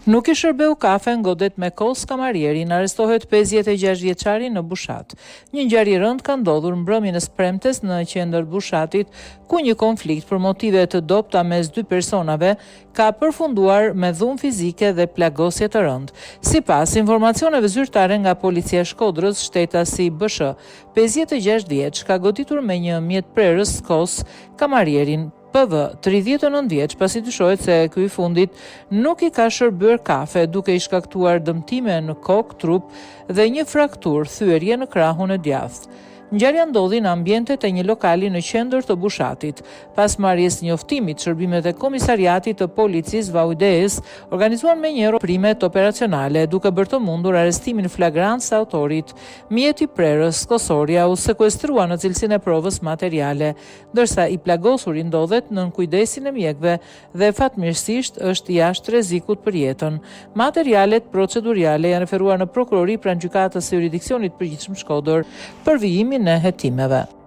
Nuk i shërbeu kafe godet me kos kamarierin, arrestohet 56 vjeçari në Bushat. Një ngjarje rënd ka ndodhur mbrëmjen e spremtes në qendër Bushatit, ku një konflikt për motive të dobta mes dy personave ka përfunduar me dhunë fizike dhe plagosje të rënd. Sipas informacioneve zyrtare nga policia e Shkodrës, shtetasi BSH, 56 vjeç, ka goditur me një mjetprerës kos kamarierin PV, 39 vjeç, pasi dyshohet se ky i fundit nuk i ka shërbyer kafe, duke i shkaktuar dëmtime në kokë, trup dhe një frakturë, thyerje në krahun e djathtë. Ngjarja ndodhi në ambientet e një lokali në qendër të Bushatit. Pas marrjes njoftimit, shërbimet e komisariatit të policisë Vaudeës organizuan menjëherë primet operacionale, duke bërë të mundur arrestimin flagrant të autorit. Mjeti prerës, kosorja, u sekuestrua në cilësinë e provës materiale, ndërsa i plagosuri ndodhet nën kujdesin e mjekëve dhe fatmirësisht është jashtë rrezikut për jetën. Materialet proceduriale janë referuar në prokurori pranë gjykatës së jurisdiksionit përgjithshëm Shkodër për vijimin e hetimeve.